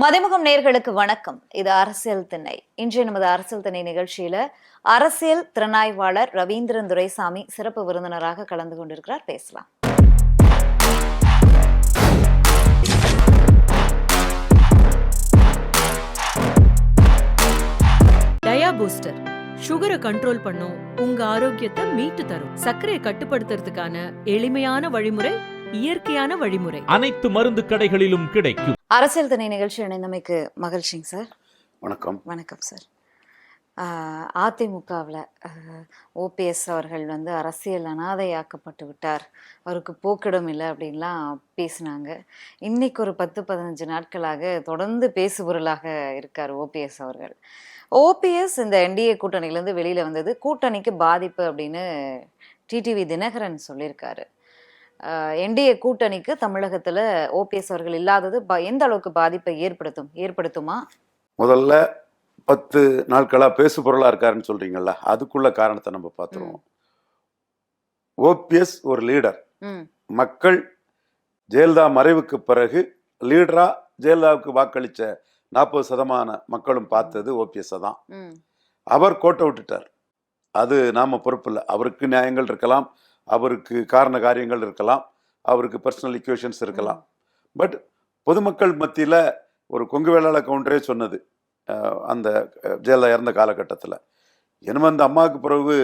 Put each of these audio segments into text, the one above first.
மதிமுகம் நேயர்களுக்கு வணக்கம். இது அரசியல் திண்ணை. இன்றைய நமது அரசியல் திண்ணை நிகழ்ச்சியில அரசியல் திறனாய்வாளர் ரவீந்திரன் துரைசாமி சிறப்பு விருந்தினராக கலந்து கொண்டிருக்கிறார். பேசலாம். டயா பூஸ்டர் சுகரை கண்ட்ரோல் பண்ணும், உங்க ஆரோக்கியத்தை மீட்டு தரும். சர்க்கரையை கட்டுப்படுத்துறதுக்கான எளிமையான வழிமுறை, இயற்கையான வழிமுறை. அனைத்து மருந்து கடைகளிலும் கிடைக்கும். அரசியல் திணை நிகழ்ச்சி இணைந்தமைக்கு மகிழ்ச்சிங்க சார். வணக்கம். வணக்கம் சார். அதிமுகவில் ஓபிஎஸ் அவர்கள் அரசியல் அனாதையாக்கப்பட்டு விட்டார், அவருக்கு போக்கிடம் இல்லை அப்படின்லாம் பேசினாங்க. இன்னைக்கு ஒரு 10-15 நாட்களாக தொடர்ந்து பேசுபொருளாக இருக்கார் ஓபிஎஸ் அவர்கள். ஓபிஎஸ் இந்த என்டிஏ கூட்டணியிலேருந்து வெளியில் வந்தது கூட்டணிக்கு பாதிப்பு அப்படின்னு டிடிவி தினகரன் சொல்லியிருக்காரு. என்டிஏ கூட்டணிக்கு தமிழகத்துல ஓபிஎஸ் அவர்கள் இல்லாதது எந்த அளவுக்கு பாதிப்பை ஏற்படுத்துமா? முதல்ல 10 நாட்களா பேசு பொருளா இருக்காருன்னு சொல்றீங்கல்ல, அதுக்குள்ள காரணத்தை நம்ம பார்த்துருவோம். ஓபிஎஸ் ஒரு லீடர். மக்கள் ஜெயலலிதா மறைவுக்கு பிறகு லீடரா ஜெயலலிதாவுக்கு வாக்களிச்ச 40% மக்களும் பார்த்தது ஓபிஎஸ் தான். அவர் கோட்டை விட்டுட்டார். அது நாம பொறுப்பு இல்லை. அவருக்கு நியாயங்கள் இருக்கலாம், அவருக்கு காரண காரியங்கள் இருக்கலாம், அவருக்கு பர்சனல் இக்குவேஷன்ஸ் இருக்கலாம். பட் பொதுமக்கள் மத்தியில் ஒரு கொங்கு வேளாள கவுண்டரே சொன்னது அந்த ஜெயலலிதா இறந்த காலகட்டத்தில், என்னமோ அந்த அம்மாவுக்கு பிறகு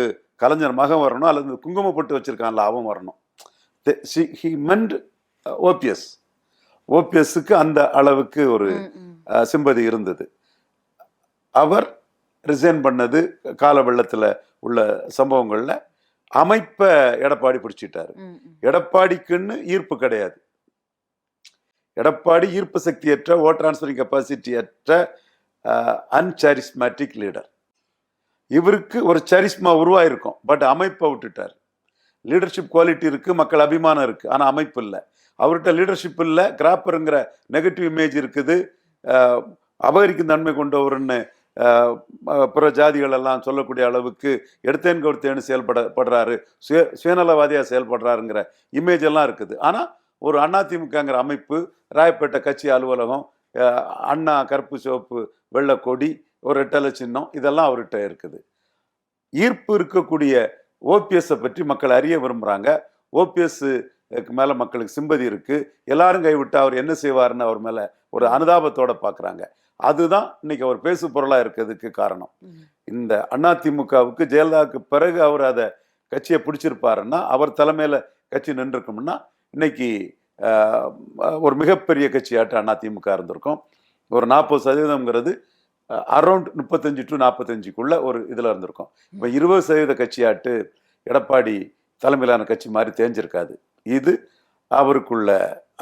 கலைஞர் மகன் வரணும் அல்லது குங்குமப்பட்டு வச்சிருக்கான்ல அவன் வரணும். He meant OPS. ஓபிஎஸ்க்கு அந்த அளவுக்கு ஒரு சிம்பதி இருந்தது. அவர் ரிசைன் பண்ணது கால வெள்ளத்தில் உள்ள சம்பவங்களில் அமைப்பை எடப்பாடி பிடிச்சிட்டாரு. எடப்பாடிக்குன்னு ஈர்ப்பு கிடையாது. எடப்பாடி ஈர்ப்பு சக்தியற்ற, ஓ டிரான்ஸ்பரிங் கெப்பாசிட்டி அற்ற அன்சாரிஸ்மேட்டிக் லீடர். இவருக்கு ஒரு சரிஸ்மா உருவாயிருக்கும், பட் அமைப்பை விட்டுட்டார். லீடர்ஷிப் குவாலிட்டி இருக்கு, மக்கள் அபிமானம் இருக்கு, ஆனா அமைப்பு இல்லை. அவர்கிட்ட லீடர்ஷிப் இல்லை, கிராப்பருங்கிற நெகட்டிவ் இமேஜ் இருக்குது. அபகரிக்கும் தன்மை கொண்டவர்னு பிற ஜாதிகள் எல்லாம் சொல்லக்கூடிய அளவுக்கு எடுத்தேன் கொடுத்தேன்னு செயல்படுறாரு, சுயநலவாதியாக செயல்படுறாருங்கிற இமேஜ் எல்லாம் இருக்குது. ஆனால் ஒரு அதிமுகங்கிற அமைப்பு, ராயப்பேட்டை கட்சி அலுவலகம், அண்ணா கருப்பு சிவப்பு வெள்ளை கொடி, ஒரு ரெட்டலை சின்னம், இதெல்லாம் அவர்கிட்ட இருக்குது. ஈர்ப்பு இருக்கக்கூடிய ஓபிஎஸ்ஸை பற்றி மக்கள் அறிய விரும்புகிறாங்க. ஓபிஎஸ் மேலே மக்களுக்கு சிம்பதி இருக்கு. எல்லாரும் கைவிட்டு அவர் என்ன செய்வாருன்னு அவர் மேலே ஒரு அனுதாபத்தோட பார்க்குறாங்க. அதுதான் இன்னைக்கு அவர் பேசு பொருளா இருக்கிறதுக்கு காரணம். இந்த அதிமுகவுக்கு ஜெயலலிதாவுக்கு பிறகு அவர் அதை கட்சியை பிடிச்சிருப்பாருன்னா, அவர் தலைமையில கட்சி நின்றுருக்கும்னா இன்னைக்கு ஒரு மிகப்பெரிய கட்சியாட்டு அதிமுக இருந்திருக்கும். ஒரு 40% அரௌண்ட் 35 to 45 ஒரு இதுல இருந்திருக்கும். இப்போ 20% கட்சியாட்டு எடப்பாடி தலைமையிலான கட்சி மாதிரி தேஞ்சிருக்காது. இது அவருக்குள்ள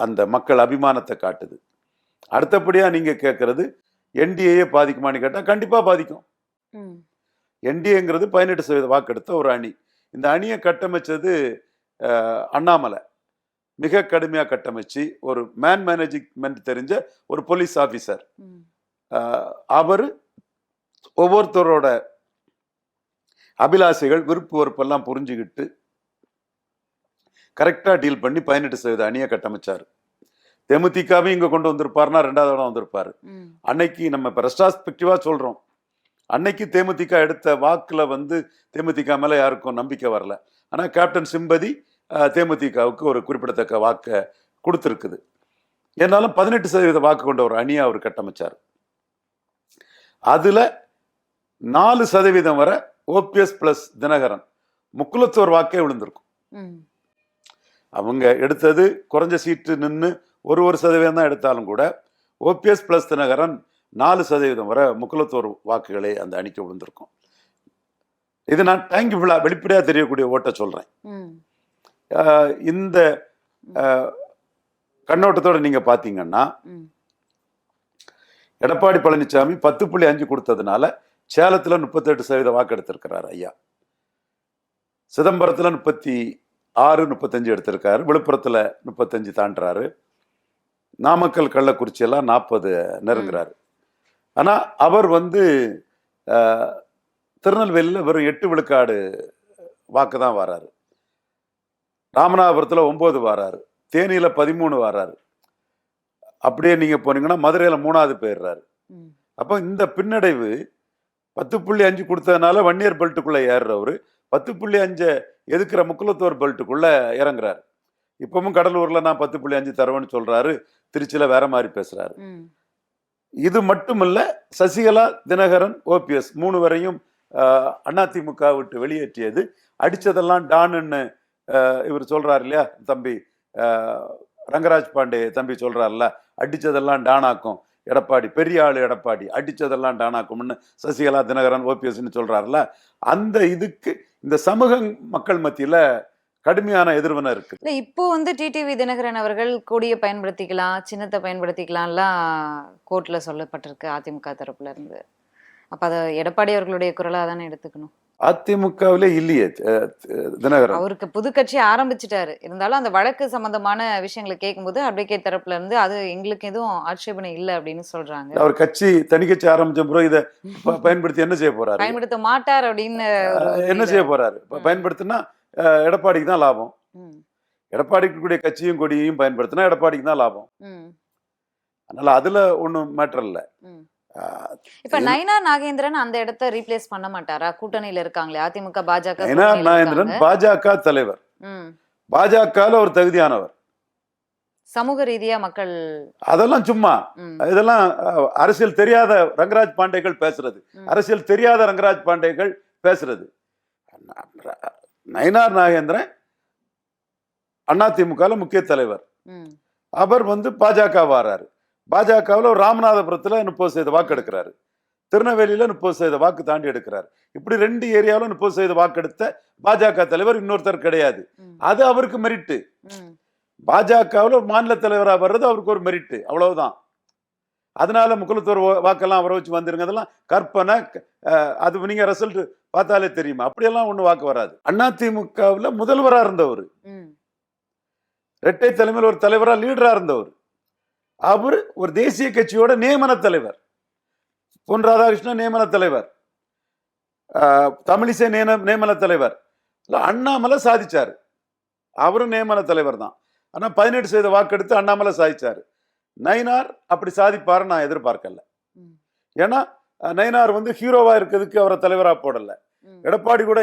அந்த மக்கள் அபிமானத்தை காட்டுது. அடுத்தபடியா நீங்க கேட்கறது என்டிஏ பாதிக்குமான்னு கேட்டா கண்டிப்பா பாதிக்கும். என்டிஏங்கிறது 18% வாக்கெடுத்த ஒரு அணி. இந்த அணியை கட்டமைச்சது அண்ணாமலை. மிக கடுமையா கட்டமைச்சு ஒரு மேனேஜ்மெண்ட் தெரிஞ்ச ஒரு போலீஸ் ஆபீசர். அவரு ஒவ்வொருத்தரோட அபிலாசைகள், விருப்பு வெறுப்பெல்லாம் புரிஞ்சுக்கிட்டு கரெக்டா டீல் பண்ணி 18% அணியை கட்டமைச்சாரு. தேமுதிகவையும் இங்க கொண்டு வந்திருப்பாருன்னா 2வது இடம் வந்திருப்பாரு. அன்னைக்கு நம்ம இப்ப ரெஸ்ட்ராஸ்பெக்டிவா சொல்றோம், அன்னைக்கு தேமுதிக எடுத்த வாக்குல தேமுதிக மேல யாருக்கும் நம்பிக்கை வரல. ஆனா கேப்டன் சிம்பதி தேமுதிகவுக்கு ஒரு குறிப்பிடத்தக்க வாக்கை கொடுத்துருக்குது. என்னாலும் 18% வாக்கு கொண்ட ஒரு அணியை அவர் கட்டமைச்சார். அதுல 4% வரை ஓபிஎஸ் பிளஸ் தினகரன் முக்குலத்தோர் வாக்கே விழுந்திருக்கும். அவங்க எடுத்தது குறைஞ்ச சீட்டு நின்று 1% தான் எடுத்தாலும் கூட ஓபிஎஸ் பிளஸ் தினகரன் 4% வரை முக்குலத்தோர் வாக்குகளே அந்த அணிக்கு விழுந்திருக்கும். இது நான் டேங்கிபிளா வெளிப்படையா தெரியக்கூடிய ஓட்ட சொல்றேன். இந்த கண்ணோட்டத்தோட நீங்க பாத்தீங்கன்னா, எடப்பாடி பழனிசாமி 10.5 கொடுத்ததுனால சேலத்துல 38% வாக்கு எடுத்திருக்கிறார் ஐயா. சிதம்பரத்துல 36-35 எடுத்திருக்காரு. விழுப்புரத்துல 35 தாண்டுறாரு. நாமக்கல் கள்ளக்குறிச்சி எல்லாம் 40 நெருங்குறாரு. ஆனா அவர் திருநெல்வேலியில் வெறும் 8 விழுக்காடு வாக்கு தான் வராரு. ராமநாதபுரத்தில் 9 வராரு. தேனியில் 13 வராரு. அப்படியே நீங்க போனீங்கன்னா மதுரையில 3வது போயிடுறாரு. ம். அப்போ இந்த பின்னடைவு 10.5 கொடுத்ததுனால வன்னியர் பெல்ட்டுக்குள்ள ஏறுறவரு 10.5 எதுக்குற முக்குலத்தோர் பெல்ட்டுக்குள்ள இறங்குறாரு. இப்பவும் கடலூர்ல நான் 10.5 தருவேன்னு சொல்றாரு. திருச்சியில வேற மாதிரி பேசுறாரு. ம். இது மட்டுமல்ல, சசிகலா, தினகரன், ஓபிஎஸ் 3 வரையும் அதிமுக விட்டு வெளியேற்றியது. அடிச்சதெல்லாம் டான்னு இவர் சொல்றாரு இல்லையா, தம்பி ரங்கராஜ் பாண்டே தம்பி சொல்றாருல்ல, அடிச்சதெல்லாம் டானாக்கும் எடப்பாடி, பெரிய ஆளு எடப்பாடி, அடிச்சதெல்லாம் டானாக்கும்னு சசிகலா, தினகரன், ஓபிஎஸ்ன்னு சொல்றாருல்ல, அந்த இதுக்கு இந்த சமூக மக்கள் மத்தியில கடுமையான எதிர்வினை இருக்கு. இல்ல இப்போ வந்து டிடிவி தினகரன் அவர்கள் கொடியை பயன்படுத்திக்கலாம், சின்னத்தை பயன்படுத்திக்கலாம்லாம் கோர்ட்ல சொல்லப்பட்டிருக்கு அதிமுக தரப்புல இருந்து. அப்ப அதை எடப்பாடி அவர்களுடைய குரலா தானே எடுத்துக்கணும். அதிமுகவிலே இல்லையே தினகரன். அவருக்கு புது கட்சி ஆரம்பிச்சுட்டாரு. இருந்தாலும் அந்த வழக்கு சம்பந்தமான விஷயங்களை கேட்கும்போது அட்வொகேட் தரப்புல இருந்து அது எங்களுக்கு எதுவும் ஆட்சேபனை இல்லை அப்படின்னு சொல்றாங்க. அவர் கட்சி தனி கட்சி ஆரம்பிச்ச பிறகு இதை பயன்படுத்தி என்ன செய்ய போறாரு? பயன்படுத்த மாட்டார் அப்படின்னு என்ன செய்ய போறாரு? பயன்படுத்தினா எடப்பாடிக்கு தான் லாபம். எடப்பாடிக்கு கூடிய கட்சியும் கொடியையும் பயன்படுத்தினா எடப்பாடிக்கு தான் லாபம். அதனால அதுல ஒண்ணும் மேட்டர் இல்ல. இப்ப நயினார் நாகேந்திரன் அந்த இடத்தை ரீப்ளேஸ் பண்ண மாட்டாரா? கூட்டணியில இருக்காங்களே அதிமுக பாஜக. நயினார் நாகேந்திரன் பாஜக தலைவர். பாஜகல ஒரு தகுதியானவர். சமூக ரீதியா மக்கள் அதெல்லாம் சும்மா இதெல்லாம் அரசியல் தெரியாத ரங்கராஜ் பாண்டேகள் பேசுறது. அரசியல் தெரியாத ரங்கராஜ் பாண்டேகள் பேசுறது. நயினார் நாகேந்திரன் அதிமுக முக்கிய தலைவர். அவர் வந்து பாஜக வாராரு. பாஜகவில் ராமநாதபுரத்துல 30% வாக்கு எடுக்கிறாரு. திருநெல்வேலியில 30% வாக்கு தாண்டி எடுக்கிறார். இப்படி 2 ஏரியாவில் 30% வாக்கு எடுத்த பாஜக தலைவர் இன்னொருத்தர் கிடையாது. அது அவருக்கு மெரிட்டு. பாஜகவில் ஒரு மாநில தலைவரா வர்றது அவருக்கு ஒரு மெரிட்டு, அவ்வளவுதான். அதனால முக்குலத்தோர் வாக்கெல்லாம் அவரை வச்சு வந்துருங்க, அதெல்லாம் கற்பனை. அது நீங்க ரிசல்ட் பார்த்தாலே தெரியுமா, அப்படியெல்லாம் ஒண்ணு வாக்கு வராது. அதிமுகவில் முதல்வரா இருந்தவர், இரட்டை தலைமையில் ஒரு தலைவரா லீடரா இருந்தவர். அவர் ஒரு தேசிய கட்சியோட நியமன தலைவர். பொன் ராதாகிருஷ்ணன் நியமன தலைவர், தமிழிசை நியமன தலைவர், அண்ணாமலை சாதிச்சாரு, அவரும் நியமன தலைவர் தான். ஆனா 18% வாக்கெடுத்து அண்ணாமலை சாதிச்சாரு. நயினார் அப்படி சாதிப்பாரு நான் எதிர்பார்க்கல. ஏன்னா நயினார் வந்து ஹீரோவா இருக்கிறதுக்கு அவரை தலைவரா போடல. எடப்பாடி கூட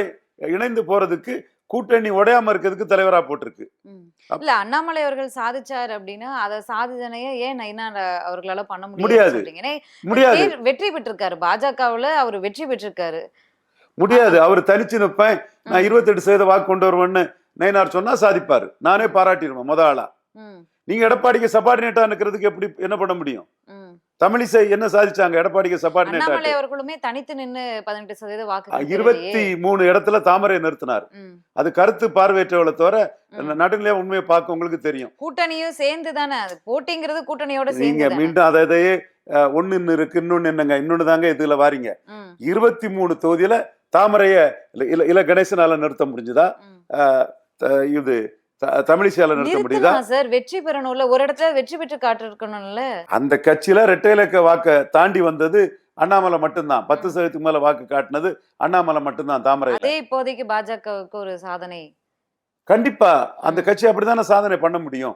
இணைந்து போறதுக்கு கூட்டணி உடையாம இருக்கிறதுக்கு தலைவரா போட்டிருக்கு. இல்ல அண்ணாமலை அவர்கள் சாதிச்சார் அப்படின்னா அதை சாதிச்சனையே ஏன் நயினார் அவர்களால பண்ண முடியாது? முடியாது. வெற்றி பெற்றிருக்காரு, பாஜகவுல அவர் வெற்றி பெற்றிருக்காரு. முடியாது. அவர் தனிச்சு நிற்பேன், நான் 28% வாக்கு கொண்டு வருவேன்னு நயினார் சொன்னா சாதிப்பாரு. நானே பாராட்டிடுவேன் முத ஆளா. நீங்க எடப்பாடிக்கு சபார்டினேட்டா இருக்கிறதுக்கு எப்படி என்ன பண்ண முடியும்? தமிழிசை என்ன சாதிச்சாங்க? எடப்பாடிக்கு சபார்டினேட்டா அவர்களுமே தனித்து நின்னு 18% வாக்கு 23 இடத்துல தாமரை நிறுத்தினார். அது கருத்து பார்வையற்றவளை தவிர நடுநிலையா உண்மையை பார்க்க உங்களுக்கு தெரியும். கூட்டணியும் சேர்ந்து தானே போட்டிங்கிறது, கூட்டணியோட நீங்க மீண்டும் அதையே ஒன்னு இருக்கு இன்னொன்னு என்னங்க, இன்னொன்னு தாங்க இதுல வாரீங்க. 23 தொகுதியில தாமரைய இல்ல கணேசனால நிறுத்த முடிஞ்சுதா? இது தமிழிசையால நிறுத்த முடியுதா? சார் வெற்றி பெறணும்ல, ஒரு இடத்துல வெற்றி பெற்று காட்டிருக்கணும்ல. அந்த கட்சியில இரட்டை இலக்க வாக்க தாண்டி வந்தது அண்ணாமலை மட்டும்தான். 10% மேல வாக்கு காட்டினது அண்ணாமலை மட்டும்தான் தாமரை. அதே இப்போதைக்கு பாஜகவுக்கு ஒரு சாதனை. கண்டிப்பா அந்த கட்சி அப்படித்தானே சாதனை பண்ண முடியும்.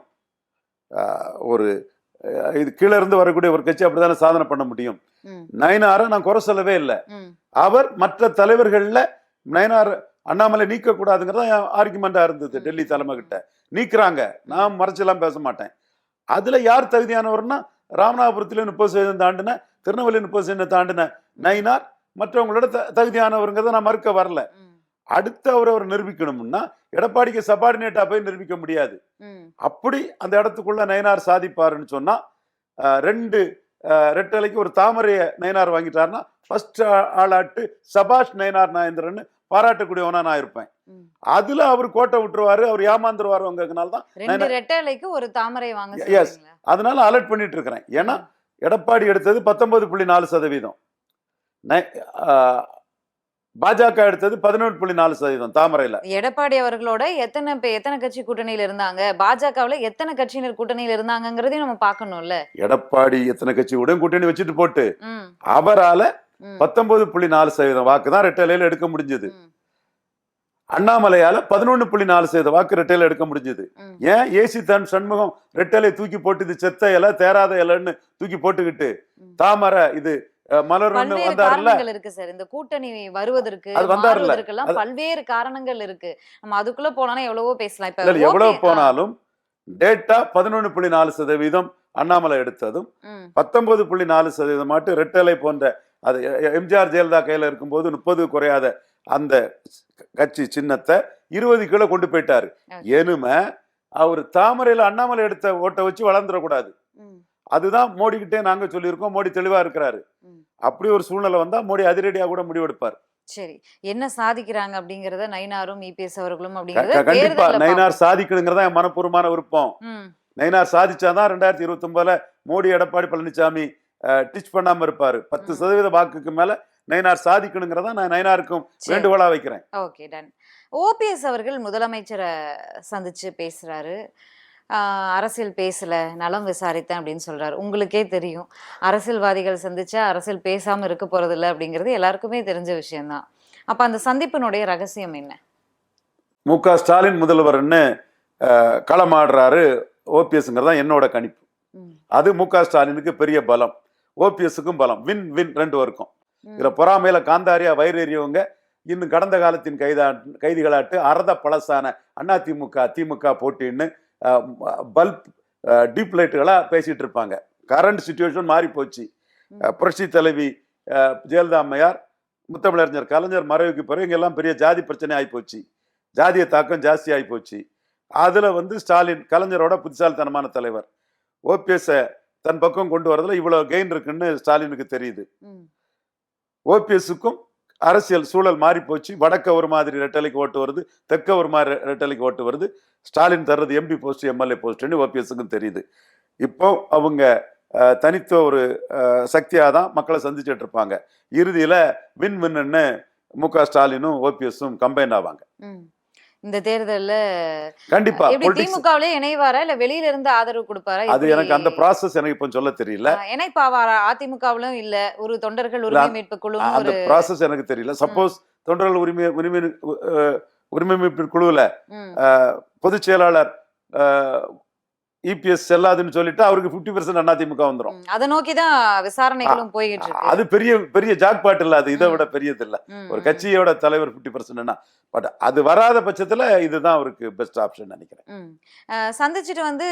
ஒரு இது கீழே இருந்து வரக்கூடிய ஒரு கட்சி அப்படித்தானே சாதனை பண்ண முடியும். நயினாரை நான் குறை சொல்லவே இல்லை. அவர் மற்ற தலைவர்கள்ல நயினார் அண்ணாமலை நீக்க கூடாதுங்கிறதா ஆர்குமெண்டா இருந்தது டெல்லி தலைமை கிட்ட. நீக்கிறாங்க, நான் மறைச்செல்லாம் பேச மாட்டேன். அதுல யார் தகுதியானவர்னா ராமநாதபுரத்துல 30% தாண்டின, திருநெல்வேலி 30% தாண்டின நயினார் மற்றவங்களோட தகுதியானவருங்கிறத நான் மறுக்க வரல. அடுத்து அவர் நிரூபிக்கணும்னா எடப்பாடிக்கு சபார்டினேட்டா போய் நிரூபிக்க முடியாது. அப்படி அந்த இடத்துக்குள்ள நயினார் சாதிப்பாருன்னு சொன்னா 2 ரெட்டலைக்கு ஒரு தாமரைய நயினார் வாங்கிட்டாருன்னா ஃபர்ஸ்ட் ஆளாட்டு சபாஷ் நயினார் நாகேந்திரன் பாராட்டக்கூடியவனா நான் இருப்பேன். அதுல அவர் கோட்டை விட்டுருவாரு, அவர் ஏமாந்துருவாருங்கிறதுனாலதான் 2 ரெட்டலைக்கு ஒரு தாமரை வாங்க. எஸ், அதனால அலர்ட் பண்ணிட்டு இருக்கிறேன். ஏன்னா எடப்பாடி எடுத்தது 19.4%, பாஜக எடுத்தது 11.4% தாமரையில. எடப்பாடி அவர்களோட எத்தனை கட்சி கூட்டணியில இருந்தாங்க, பாஜகவுல எத்தனை கட்சியினர் கூட்டணியில இருந்தாங்கிறதையும் நம்ம பார்க்கணும்ல. எடப்பாடி எத்தனை கட்சி கூட கூட்டணி வச்சுட்டு போட்டு அவரால 19.4% வாக்கு தான் ரெட்டலையில எடுக்க முடிஞ்சது. அண்ணாமலையால 11.4% வாக்கு ரெட்டையில எடுக்க முடிஞ்சது. ம். ஏன் ஏசி தன் சண்முகம் ரெட்டலை தூக்கி போட்டு இது செத்த இலை தேராத இலைன்னு தூக்கி போட்டுக்கிட்டு ம். தாமரை இது மலர்னு பல்வேறு வந்தாருல்ல, காரணங்கள் இருக்கு சார். இந்த கூட்டணி வருவதற்கு, அது வந்தாருல்ல, மாறுவதற்கெல்லாம் பல்வேறு காரணங்கள் இருக்கு. நம்ம அதுக்குள்ள போனா எவ்வளவோ பேசலாம். இப்ப இல்ல எவ்வளவு ஓகே. போனாலும் டேட்டா 11.4% அண்ணாமலை எடுத்ததும் ம். 19.4% மட்டும் ரெட்டலை போன்ற அது எம்ஜிஆர் ஜெயலலிதா கையில இருக்கும்போது 30 குறையாத அந்த கட்சி சின்னத்தை 20 கிலோ கொண்டு போயிட்டாரு. Okay. ஏனுமே அவர் தாமரையில அண்ணாமலை எடுத்த ஓட்டை வச்சு வளர்ந்துடக்கூடாது. ம். அதுதான் மோடி கிட்டே நாங்க சொல்லியிருக்கோம். மோடி தெளிவா இருக்கிறாரு. ம். அப்படி ஒரு சூழ்நிலை வந்தா மோடி அதிரடியா கூட முடிவெடுப்பார். சரி. என்ன சாதிக்கிறாங்க அப்படிங்கறத நயினாரும் இபிஎஸ் அவர்களும் அப்படிங்கறத கண்டிப்பா தேர்தல்ல நயினார் பார்ப்போம். சாதிக்கணுங்கிறதா என் மனப்பூர்வமான விருப்பம். ம். நயினார் சாதிச்சாதான் 2029 மோடி எடப்பாடி பழனிசாமி டிச் பண்ணாம இருப்பாரு. 10% வாக்குக்கு மேல நயினார் சாதிக்கணுங்கிறதா நான் நயினாருக்கும் சரி. வேண்டுகோளா வைக்கிறேன். Okay, ton. ஓபிஎஸ் அவர்கள் முதலமைச்சரை சந்திச்சு பேசுறாரு. அரசியல் பேசல, நலம் விசாரித்தேன் அப்படின்னு சொல்றாரு. உங்களுக்கே தெரியும், அரசியல்வாதிகள் சந்திச்சா அரசியல் பேசாம இருக்க போறது இல்லை அப்படிங்கிறது எல்லாருக்குமே தெரிஞ்ச விஷயம்தான். அப்ப அந்த சந்திப்பினுடைய ரகசியம் என்ன? மு.க. ஸ்டாலின் முதல்வர்னு களமாடுறாரு ஓபிஎஸ்ங்கிறதா என்னோட கணிப்பு. ம். அது மு.க. ஸ்டாலினுக்கு பெரிய பலம், ஓபிஎஸ்க்கும் பலம். வின் வின் 2 பேருக்கும். ம். இதுல பொறாமையில காந்தாரியா வயிறெறியவங்க இன்னும் கடந்த காலத்தின் கைதிகளாட்டு அறத பழசான அதிமுக திமுக போட்டின்னு பல்ப் டீப் லைட்டுகளா பேசிட்டு இருப்பாங்க. கரண்ட் சிச்சுவேஷன் மாறி போச்சு. புரட்சி தலைவி ஜெயலலிதா அம்மையார், முத்தமிழறிஞர் கலைஞர் மறைவுக்கு பிறகு இங்கெல்லாம் பெரிய ஜாதி பிரச்சனை ஆகிப்போச்சு. ஜாதிய தாக்கம் ஜாஸ்தி ஆகி போச்சு. அதுல ஸ்டாலின் கலைஞரோட புத்திசாலித்தனமான தலைவர். ஓபிஎஸ் தன் பக்கம் கொண்டு வரதுல இவ்வளவு கெயின் இருக்குன்னு ஸ்டாலினுக்கு தெரியுது. ம். ஓபிஎஸ்க்கும் அரசியல் சூழல் மாறி போச்சு. வடக்க ஒரு மாதிரி ரெட்டலைக்கு ஓட்டு வருது, தெற்க ஒரு மாதிரி ரெட்டலைக்கு ஓட்டு வருது. ஸ்டாலின் தர்றது எம்பி போஸ்ட் எம்எல்ஏ போஸ்ட்னு ஓபிஎஸ்க்கும் தெரியுது. இப்போ அவங்க தனித்துவ ஒரு சக்தியாக தான் மக்களை சந்திச்சுட்டு இருப்பாங்க. இறுதியில வின் வின்னு மு.க. ஸ்டாலினும் ஓபிஎஸும் கம்பைன் ஆவாங்க. ம். இந்த தேர்தல்ல கண்டிப்பா திமுகவிலே இணைவாரா இல்ல வெளியில இருந்து ஆதரவு கொடுப்பாரா? அது எனக்கு அந்த ப்ராசஸ் எனக்கு இப்ப சொல்ல தெரியல. இணைப்பாவாரா? அதிமுகவிலும் இல்ல, ஒரு தொண்டர்கள் உரிமை மீட்பு குழு, அந்த ப்ராசஸ் எனக்கு தெரியல. சப்போஸ் தொண்டர்கள் உரிமை மீட்பு குழுவுல பொதுச் செயலாளர் இபிஎஸ் செல்லாதுன்னு சொல்லிட்டு அவருக்கு 50% அதிமுக வந்துடும். அதை நோக்கிதான் விசாரணைகளும் போயிட்டு இருக்கு. அது பெரிய பெரிய ஜாக்பாட் இல்ல, அது இதை விட பெரியது இல்ல. ஒரு கட்சியோட தலைவர் 50%. பட் அது வராத பட்சத்துல இதுதான் அவருக்கு பெஸ்ட் ஆப்ஷன் நினைக்கிறேன். சந்திச்சுட்டு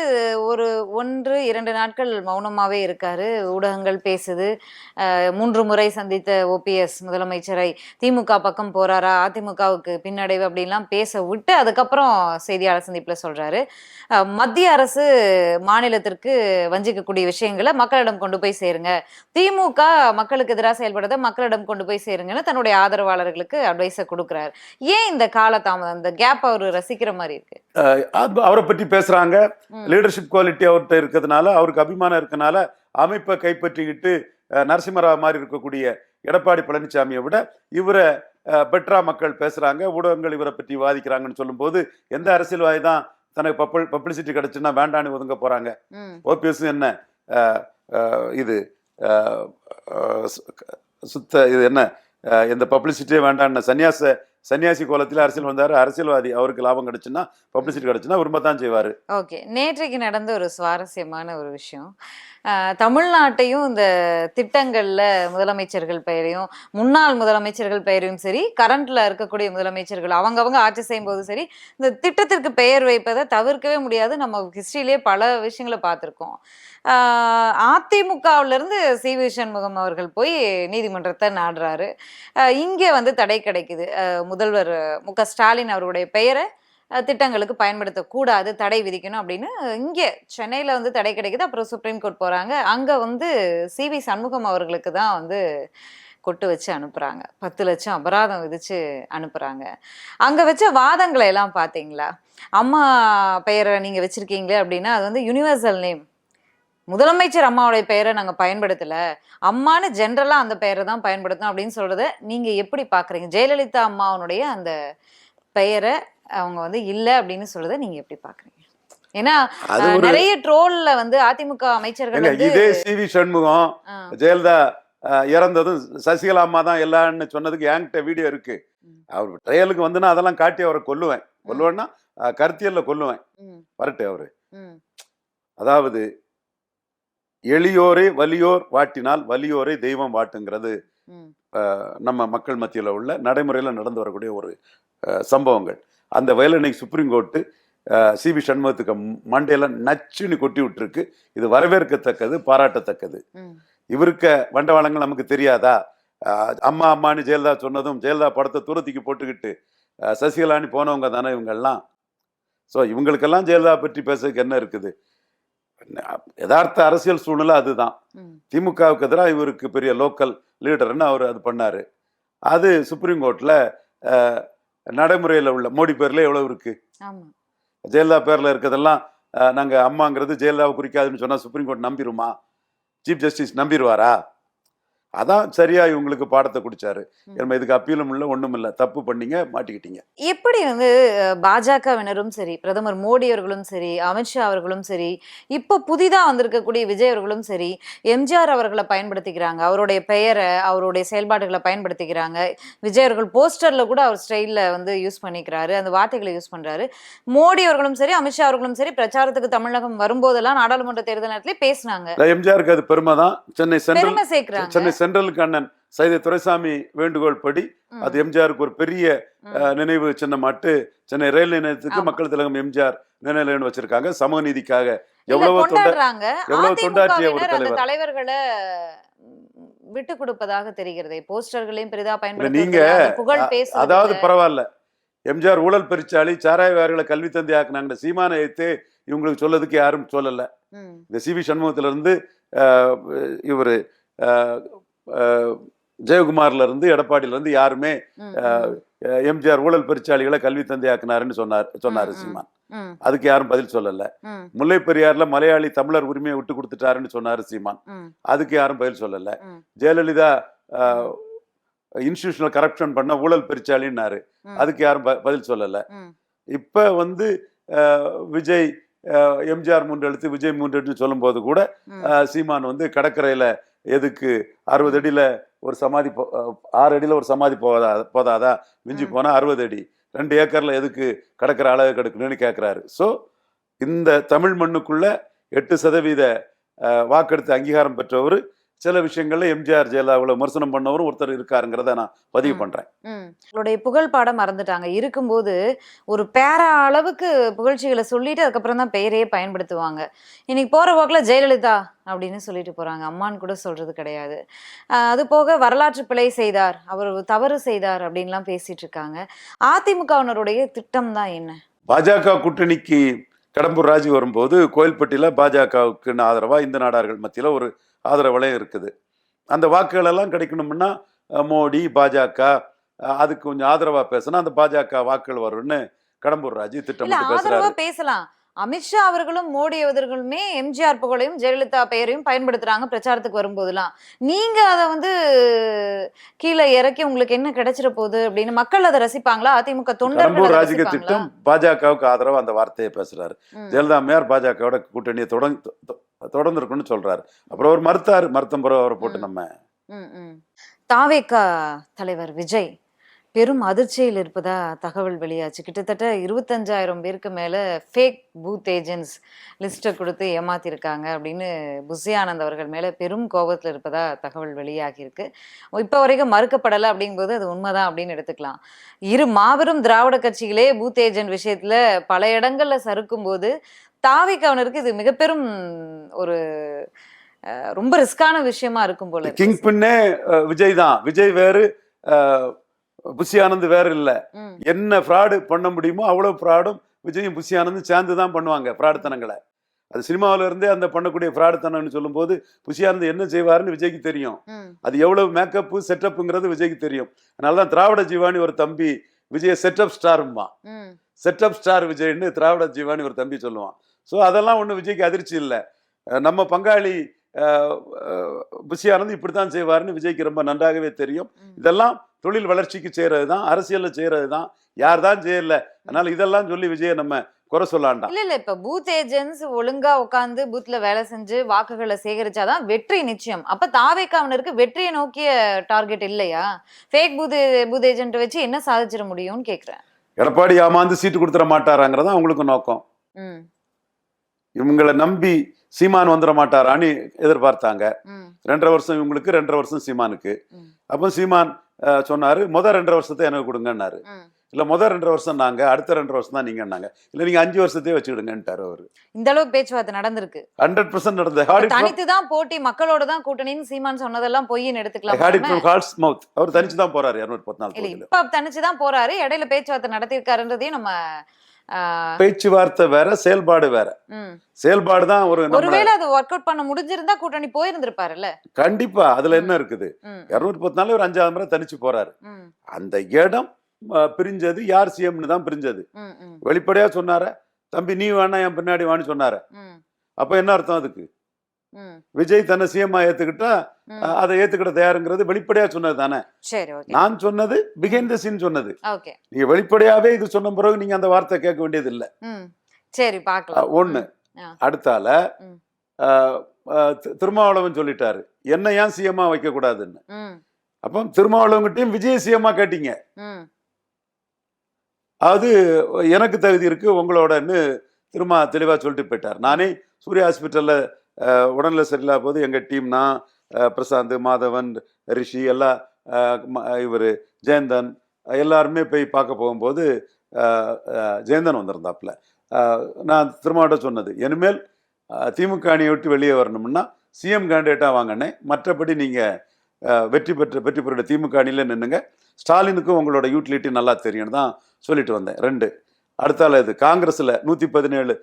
ஒரு 1-2 நாட்கள் மௌனமாவே இருக்காரு. ஊடகங்கள் பேசுது. 3 முறை சந்தித்த ஓபிஎஸ் முதலமைச்சரை திமுக பக்கம் போறாரா, அதிமுகவுக்கு பின்னடைவு அப்படின்லாம் பேச விட்டு அதுக்கப்புறம் செய்தியாளர் சந்திப்புல சொல்றாரு, மத்திய அரசு மாநிலத்திற்கு வஞ்சிக்கக்கூடிய விஷயங்களை மக்களிடம் கொண்டு போய் சேருங்க, திமுக மக்களுக்கு எதிராக செயல்படுறத மக்களிடம் கொண்டு போய் சேருங்கன்னு தன்னுடைய ஆதரவாளர்களுக்கு அட்வைஸை கொடுக்குறாரு. ஏன் இந்த காலதாமதம், இந்த கேப் அவர் ரசிக்கிற மாதிரி இருக்கு? அவரை பற்றி பேசுறாங்க. லீடர்ஷிப் குவாலிட்டி அவர்கிட்ட இருக்கிறதுனால, அவருக்கு அபிமானம் இருக்கனால அமைப்பை கைப்பற்றிக்கிட்டு நரசிம்மராவ் மாதிரி இருக்கக்கூடிய எடப்பாடி பழனிசாமியை விட இவரை பெட்ரா மக்கள் பேசுறாங்க. ஊடகங்கள் இவரை பற்றி வாதிக்கிறாங்கன்னு சொல்லும்போது எந்த அரசியல்வாதி தான் தனக்கு பப்ளிசிட்டி கிடைச்சுன்னா வேண்டான்னு ஒதுங்க போறாங்க? ஓபிஎஸ் என்ன இது சுத்த இது என்ன எந்த பப்ளிசிட்டியே வேண்டான்னு சன்னியாசி கோலத்தில் அரசியல் வந்தாரு. அரசியல்வாதி, அவருக்கு லாபம் கிடைச்சுன்னா பப்ளிசிட்டி கிடைச்சுன்னா விரும்பத்தான் செய்வாரு. ஓகே, நேற்றைக்கு நடந்த ஒரு சுவாரஸ்யமான ஒரு விஷயம், தமிழ்நாட்டையும் இந்த திட்டங்கள்ல முதலமைச்சர்கள் பெயரையும், முன்னாள் முதலமைச்சர்கள் பெயரையும் சரி, கரண்ட்ல இருக்கக்கூடிய முதலமைச்சர்கள் அவங்க ஆட்சி செய்யும் போது சரி, இந்த திட்டத்திற்கு பெயர் வைப்பதை தவிர்க்கவே முடியாது. நம்ம ஹிஸ்டரியிலேயே பல விஷயங்களை பார்த்துருக்கோம். அதிமுகவுல இருந்து சி.வி. சண்முகம் அவர்கள் போய் நீதிமன்றத்தை நாடுறாரு. இங்கே தடை கிடைக்குது. முதல்வர் மு.க. ஸ்டாலின் அவருடைய பெயரை திட்டங்களுக்கு பயன்படுத்தக்கூடாது, தடை விதிக்கணும் அப்படின்னு இங்கே சென்னையில் தடை கிடைக்குது. அப்புறம் சுப்ரீம் கோர்ட் போகிறாங்க. அங்கே சி.வி. சண்முகம் அவர்களுக்கு தான் கொட்டு வச்சு அனுப்புகிறாங்க. 10 லட்சம் அபராதம் விதிச்சு அனுப்புகிறாங்க. அங்கே வச்ச வாதங்களை எல்லாம் பார்த்தீங்களா? அம்மா பெயரை நீங்கள் வச்சுருக்கீங்களே அப்படின்னா அது யூனிவர்சல் நேம், முதலமைச்சர் அம்மாவுடைய பெயரை நாங்கள் பயன்படுத்தலை, அம்மானு ஜென்ரலாக அந்த பெயரை தான் பயன்படுத்தணும் அப்படின்னு சொல்கிறத நீங்கள் எப்படி பார்க்குறீங்க? ஜெயலலிதா அம்மாவனுடைய அந்த பெயரை அவங்க இல்லை அப்படின்னு சொல்றதை நீங்க எப்படி பாக்குறீங்க? ஏன்னா நிறைய ட்ரோல்ல அதிமுக அமைச்சர்கள் இதே சி.வி. சண்முகம் ஜெயலலிதா இறந்ததும் சசிகலா அம்மா தான் எல்லான்னு சொன்னதுக்கு என்கிட்ட வீடியோ இருக்கு. அவர் ட்ரையலுக்கு வந்துன்னா அதெல்லாம் காட்டி அவரை கொல்லுவேன்னா கருத்தியல்ல கொல்லுவேன். வரட்டு அவரு. அதாவது எளியோரே வலியோர் வாட்டினால் வலியோரை தெய்வம் வாட்டுங்கிறது நம்ம மக்கள் மத்தியில் உள்ள நடைமுறையில் நடந்து வரக்கூடிய ஒரு சம்பவங்கள். அந்த வயலில் இன்னைக்கு சுப்ரீம் கோர்ட்டு சிவி சண்முகத்துக்கு மண்டையில நச்சுன்னு கொட்டி விட்டுருக்கு. இது வரவேற்கத்தக்கது, பாராட்டத்தக்கது. இவருக்க வண்டவாளங்கள் நமக்கு தெரியாதா? அம்மா அம்மானு ஜெயலலிதா சொன்னதும் ஜெயலலிதா படத்தை தூரத்துக்கு போட்டுக்கிட்டு சசிகலானி போனவங்க தானே இவங்கெல்லாம். ஸோ இவங்களுக்கெல்லாம் ஜெயலலிதா பற்றி பேசுறதுக்கு என்ன இருக்குது? யதார்த்த அரசியல் சூழ்நிலை அதுதான். திமுகவுக்கு எதிராக இவருக்கு பெரிய லோக்கல் லீடர்னு அவர் அது பண்ணாரு. அது சுப்ரீம் கோர்ட்ல நடைமுறையில் உள்ள மோடி பேர்ல எவ்வளவு இருக்கு? ஜெயலலிதா பேர்ல இருக்கிறதெல்லாம் நாங்க அம்மாங்கிறது ஜெயலலிதாவை குறிக்காதுன்னு சொன்னா சுப்ரீம் கோர்ட் நம்பிருமா? சீஃப் ஜஸ்டிஸ் நம்பிடுவாரா? அதான் சரியா இவங்களுக்கு பாடத்தை குடிச்சாரு. இதுக்கு அப்பீலும் இல்லை, ஒண்ணும் இல்லை, தப்பு பண்ணீங்க, மாட்டிக்கிட்டீங்க. எப்படி வந்து பாஜகவினரும் சரி, பிரதமர் மோடி அவர்களும் சரி, அமித்ஷா அவர்களும் சரி, இப்போ புதிதா வந்திருக்கக்கூடிய விஜய் அவர்களும் சரி, எம்ஜிஆர் அவர்களை பயன்படுத்திக்கிறாங்க, அவருடைய பெயரை அவருடைய செயல்பாடுகளை பயன்படுத்திக்கிறாங்க. விஜய் அவர்கள் போஸ்டர்ல கூட அவர் ஸ்டைல்ல வந்து யூஸ் பண்ணிக்கிறாரு, அந்த வார்த்தைகளை யூஸ் பண்றாரு. மோடி அவர்களும் சரி, அமித்ஷா அவர்களும் சரி, பிரச்சாரத்துக்கு தமிழகம் வரும்போதெல்லாம் நாடாளுமன்ற தேர்தல் நேரத்திலே பேசினாங்க. எம்ஜிஆருக்கு அது பெருமை தான். சென்னை பெருமை சேர்க்கிறாங்க. சென்னை சென்ட்ரலுக்கு அண்ணன் சைதை துரைசாமி வேண்டுகோள் படி அது எம்ஜிஆருக்கு ஒரு பெரிய நினைவு சின்னமாட்டு சென்னை ரயில் நிலையத்துக்கு மக்கள் திலகம் எம்ஜிஆர் நினைவு வச்சிருக்காங்க. சமூக நீதிக்காக எவ்வளவு தொண்டாற்றிய ஒரு தலைவர். தலைவர்களை விட்டு கொடுப்பதாக தெரிகிறது. போஸ்டர்களையும் பெரிதா பயன்படுத்தி நீங்க அதாவது பரவாயில்ல, எம்ஜிஆர் ஊழல் பெருச்சாளி, சாராய வியாபாரிகளை கல்வி தந்தை ஆக்குனாங்க. சீமான எடுத்து இவங்களுக்கு சொல்லதுக்கு யாரும் சொல்லல. இந்த சிவி சண்முகத்துல இருந்து இவரு ஜெயக்குமார்ல இருந்து எடப்பாடியில இருந்து யாருமே எம்ஜிஆர் ஊழல் பெருச்சாளிகளை கல்வி தந்தையாக்குனாருன்னு சொன்னாரு சீமான். அதுக்கு யாரும் பதில் சொல்லல. முல்லை பெரியார்ல மலையாளி தமிழர் உரிமையை விட்டு கொடுத்துட்டாருன்னு சொன்னாரு சீமான். அதுக்கு யாரும் பதில் சொல்லல. ஜெயலலிதா இன்ஸ்டிடியூஷனல் கரப்ஷன் பண்ண ஊழல் பெருச்சாளின்னாரு. அதுக்கு யாரும் பதில் சொல்லல. இப்ப வந்து விஜய் எம்ஜிஆர் 3 எழுத்து, விஜய் 3 எழுத்து சொல்லும் போது கூட சீமான் வந்து கடற்கரையில எதுக்கு 60 அடியில ஒரு சமாதி, 6 அடியில ஒரு சமாதி போதாதா, மிஞ்சி போனா 60 அடி, 2 ஏக்கர்ல எதுக்கு கடற்கரை அழகு கெடுக்கணும்னு கேட்கிறாரு. ஸோ இந்த தமிழ் மண்ணுக்குள்ள 8% வாக்கெடுத்து அங்கீகாரம் பெற்றவர், சில விஷயங்கள்ல எம்ஜிஆர் ஜெயலலிதாவுல விமர்சனம் பண்ணவரும் ஒருத்தர் இருக்காருங்கிறத நான் பதிவு பண்றேன். அவருடைய புகழ் பாடம் மறந்துட்டாங்க. இருக்கும்போது ஒரு பேர அளவுக்கு புகழ்ச்சிகளை சொல்லிட்டு அதுக்கப்புறம் தான் பெயரையே பயன்படுத்துவாங்க. இன்னைக்கு போற போக்கில் ஜெயலலிதா அப்படின்னு சொல்லிட்டு போறாங்க. அம்மான்னு கூட சொல்றது கிடையாது. அது போக வரலாற்று பிழை செய்தார், அவர் தவறு செய்தார் அப்படின்லாம் பேசிட்டு இருக்காங்க. அதிமுகவினருடைய திட்டம் தான் என்ன? பாஜக கூட்டணிக்கு கடம்பூர் ராஜு வரும்போது கோயில்பட்டியில பாஜகவுக்குன்னு ஆதரவா இந்து நாடார்கள் மத்தியில ஒரு ஆதரவு வளையம் இருக்குது. அந்த வாக்குகள் எல்லாம் கிடைக்கணும்னா மோடி பாஜக அதுக்கு கொஞ்சம் ஆதரவா பேசினா அந்த பாஜக வாக்குகள் வரும்னு கடம்பூர் ராஜு திட்டமிட்டு பேசுறாரு. பேசலாம். அமித்ஷா அவர்களும் மோடி அவர்களுமே எம்ஜிஆர் புகழையும் ஜெயலலிதா பெயரையும் பயன்படுத்துறாங்க பிரச்சாரத்துக்கு வரும்போதெல்லாம். நீங்க அதை வந்து கீழே இறக்கி உங்களுக்கு என்ன கிடைச்சிட போகுது அப்படின்னு மக்கள் அதை ரசிப்பாங்களா? அதிமுக தொண்டர்கள் ராஜிக திட்டம் பாஜகவுக்கு ஆதரவா அந்த வார்த்தையை பேசுறாரு. ஜெயலலிதா அம்மையார் பாஜகவோட கூட்டணியை தொடர்ந்து இருக்குன்னு சொல்றாரு. அப்புறம் அவர் மருத்துவம் பிறகு அவரை போட்டு நம்ம தாவேகா தலைவர் விஜய் பெரும் அதிர்ச்சியில் இருப்பதா தகவல் வெளியாச்சு. கிட்டத்தட்ட 25,000 பேருக்கு மேல ஃபேக் பூத் ஏஜென்ட்ஸ் லிஸ்ட்டை கொடுத்து ஏமாத்திருக்காங்க அப்படின்னு புஷி ஆனந்த் அவர்கள் மேல பெரும் கோபத்தில் இருப்பதா தகவல் வெளியாகியிருக்கு. இப்போ வரைக்கும் மறுக்கப்படலை அப்படிங்கும்போது அது உண்மைதான் அப்படின்னு எடுத்துக்கலாம். மாபெரும் திராவிட கட்சிகளே பூத் ஏஜென்ட் விஷயத்துல பல இடங்கள்ல சறுக்கும் போது தாவேகாவினருக்கு இது மிக பெரும் ஒரு ரொம்ப ரிஸ்கான விஷயமா இருக்கும் போல. கிங் பின்னே விஜய் தான். விஜய் வேறு, புஷி ஆனந்த் வேற இல்ல. என்ன ஃப்ராடு பண்ண முடியுமோ அவ்வளவு ஃப்ராடும் விஜயும் புஷி ஆனந்தும் சேர்ந்து தான் பண்ணுவாங்க ஃப்ராடுத்தனங்களை. அது சினிமாவில இருந்தே அந்த பண்ணக்கூடிய ஃப்ராடுத்தனம்னு சொல்லும் போது புஷி ஆனந்த் என்ன செய்வாருன்னு விஜய்க்கு தெரியும். அது எவ்வளவு மேக்கப் செட்டப்புங்கிறது விஜய்க்கு தெரியும். அதனாலதான் திராவிட ஜீவானி ஒரு தம்பி விஜய செட்டப் ஸ்டார்மா, செட்டப் ஸ்டார் விஜய்னு திராவிட ஜீவானி ஒரு தம்பி சொல்லுவான். ஸோ அதெல்லாம் ஒன்றும் விஜய்க்கு அதிர்ச்சி இல்லை. நம்ம பங்காளி புஷி ஆனந்த் இப்படித்தான் செய்வாருன்னு விஜய்க்கு ரொம்ப நன்றாகவே தெரியும். இதெல்லாம் தொழில் வளர்ச்சிக்கு செய்யறது தான், அரசியல்ல செய்யறது தான், யார் தான் செய்யல. அதனால இதெல்லாம் சொல்லி விஜயை நம்ம குறை சொல்லாண்டாம். இல்ல இப்ப பூத் ஏஜென்ட்ஸ் ஒழுங்கா உட்கார்ந்து பூத்ல வேலை செஞ்சு வாக்குகளை சேகரிச்சாதான் வெற்றி நிச்சயம். அப்ப தாவேக்காவினருக்கு வெற்றியை நோக்கிய டார்கெட் இல்லையா? ஃபேக் பூத் ஏஜென்ட் வச்சு என்ன சாதிச்சிட முடியும்னு கேக்குறேன். எடப்பாடி ஏமாந்து சீட்டு கொடுத்துட மாட்டாராங்கிறதா அவங்களுக்கு நோக்கம். ம், இவங்களை நம்பி சீமான் வந்துட மாட்டாரான்னு எதிர்பார்த்தாங்க. ம், 2.5 வருஷம் இவங்களுக்கு, 2.5 வருஷம் சீமானுக்கு. ம், அப்போ சீமான் சொன்னாரு, முதல் 2.5 வருஷத்தை எனக்கு கொடுங்கன்னாரு. ம். இல்ல முதல் 2.5 வருஷம் நாங்க, அடுத்த 2.5 வருஷம் தான் நீங்கன்னாங்க. இல்ல நீங்க 5 வருஷத்தையே வச்சுக்கிடுங்கன்ட்டாரு அவரு. இந்த அளவுக்கு பேச்சுவார்த்தை நடந்திருக்கு. 100% நடந்தது. தனித்து தான் போட்டி, மக்களோட தான் கூட்டணின்னு சீமான் சொன்னதெல்லாம் பொய்ன்னு எடுத்துக்கலாம். அவர் தனிச்சு தான் போறாரு 214 இல்ல தொகுதியில. இப்ப தனிச்சு தான் போறாரு. இடையில பேச்சுவார்த்தை நடத்திருக்காருன்றதையும் நம்ம பேச்சுவார்த்தை வேற, செயல்பாடு வேற. செயல்பாடு தான் ஒருவேளை அது ஒர்க் அவுட் பண்ண முடிஞ்சிருந்தா கூட்டணி போயிருந்திருப்பாருல்ல. கண்டிப்பா அதுல என்ன இருக்குது? 214 ஒரு 5ஆவது முறை தனிச்சு போறாரு. அந்த இடம் பிரிஞ்சது யார் சிஎம்னு தான் பிரிஞ்சது. வெளிப்படையா சொன்னார, தம்பி நீ வேணா என் பின்னாடி வான்னு சொன்னார. அப்ப என்ன அர்த்தம் அதுக்கு? விஜய் தன்னை சிஎம்மா ஏத்துக்கிட்டா அதை ஏத்துக்கிட்ட தயாருங்கிறது வெளிப்படையா சொன்னது தானே. நான் சொன்னது பிஹைண்ட் தி சீன் சொன்னது. நீங்க வெளிப்படையாவே இது சொன்ன பிறகு நீங்க அந்த வார்த்தை கேட்க வேண்டியது இல்ல. சரி பார்க்கலாம். ஒண்ணு. அடுத்தால திருமாவளவன் சொல்லிட்டாரு, என்ன ஏன் சிஎம்மா வைக்க கூடாதுன்னு. அப்ப திருமாவளவன்கிட்டயும் விஜய் சிஎம்மா கேட்டீங்க. அது எனக்கு தகுதி இருக்கு உங்களோடன்னு திருமா தெளிவா சொல்லிட்டு போயிட்டார். நானே சூர்யா ஹாஸ்பிட்டல்ல உடல்நிலை சரியில்லாத போது எங்க டீம்னா பிரசாந்த், மாதவன், ரிஷி எல்லாம், இவர் ஜெயந்தன் எல்லாருமே போய் பார்க்க போகும்போது ஜெயந்தன் வந்திருந்தாப்புல. நான் திருமாவட்ட சொன்னது, இனிமேல் திமுக அணியை விட்டு வெளியே வரணும்னா சிஎம் கேண்டிடேட்டாக வாங்கினேன், மற்றபடி நீங்கள் வெற்றி பெற்ற திமுக அணியில் நின்றுங்க, ஸ்டாலினுக்கும் உங்களோட யூட்டிலிட்டி நல்லா தெரியும்னு தான் சொல்லிட்டு வந்தேன். 2. அடுத்தால இது காங்கிரஸில் 117